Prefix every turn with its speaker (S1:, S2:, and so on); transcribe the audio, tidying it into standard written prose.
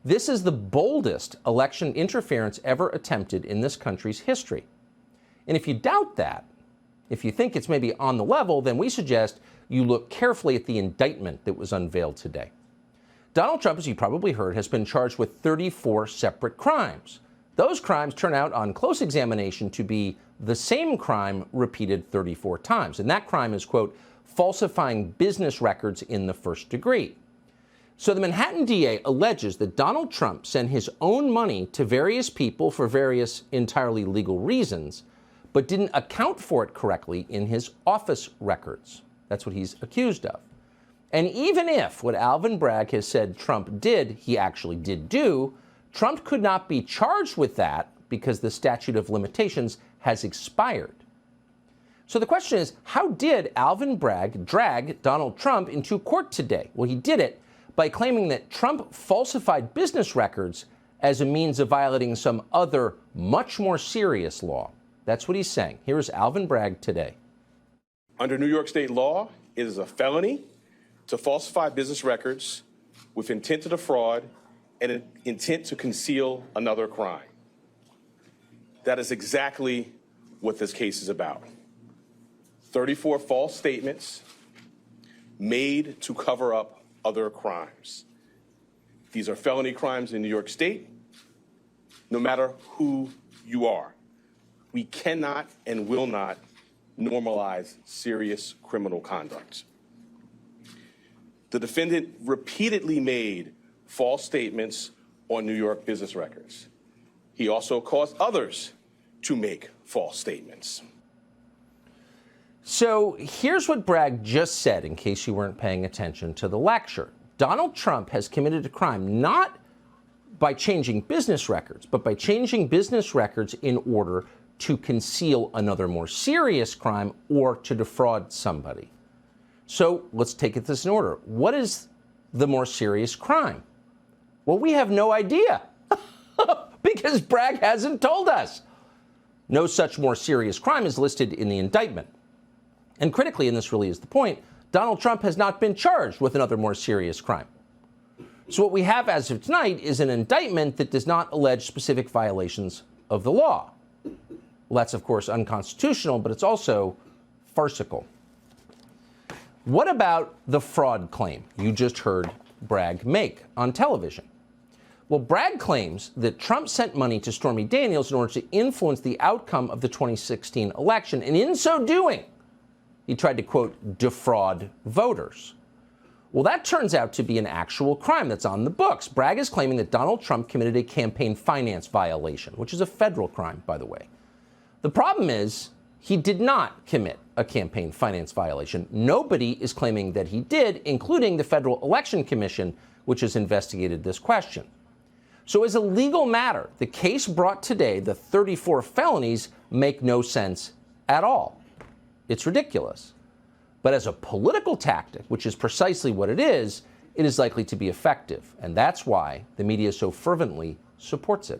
S1: This is the boldest election interference ever attempted in this country's history. And if you doubt that, if you think it's maybe on the level, then we suggest you look carefully at the indictment that was unveiled today. Donald Trump, as you probably heard, has been charged with 34 separate crimes. Those crimes turn out on close examination to be the same crime repeated 34 times. And that crime is, quote, falsifying business records in the first degree. So the Manhattan DA alleges that Donald Trump sent his own money to various people for various entirely legal reasons, but didn't account for it correctly in his office records. That's what he's accused of. And even if what Alvin Bragg has said Trump did, he actually did do, Trump could not be charged with that because the statute of limitations has expired. So the question is, how did Alvin Bragg drag Donald Trump into court today? Well, he did it by claiming that Trump falsified business records as a means of violating some other, much more serious law. That's what he's saying. Here's Alvin Bragg today.
S2: Under New York state law, it is a felony to falsify business records with intent to defraud and an intent to conceal another crime. That is exactly what this case is about. 34 false statements made to cover up other crimes. These are felony crimes in New York State, no matter who you are. We cannot and will not normalize serious criminal conduct. The defendant repeatedly made false statements on New York business records. He also caused others to make false statements.
S1: So here's what Bragg just said, in case you weren't paying attention to the lecture. Donald Trump has committed a crime not by changing business records, but by changing business records in order to conceal another more serious crime or to defraud somebody. So let's take it this in order. What is the more serious crime? Well, we have no idea because Bragg hasn't told us. No such more serious crime is listed in the indictment. And critically, and this really is the point, Donald Trump has not been charged with another more serious crime. So what we have as of tonight is an indictment that does not allege specific violations of the law. Well, that's, of course, unconstitutional, but it's also farcical. What about the fraud claim you just heard Bragg make on television? Well, Bragg claims that Trump sent money to Stormy Daniels in order to influence the outcome of the 2016 election, and in so doing, he tried to, quote, defraud voters. Well, that turns out to be an actual crime that's on the books. Bragg is claiming that Donald Trump committed a campaign finance violation, which is a federal crime, by the way. The problem is he did not commit a campaign finance violation. Nobody is claiming that he did, including the Federal Election Commission, which has investigated this question. So as a legal matter, the case brought today, the 34 felonies, make no sense at all. It's ridiculous. But as a political tactic, which is precisely what it is likely to be effective. And that's why the media so fervently supports it.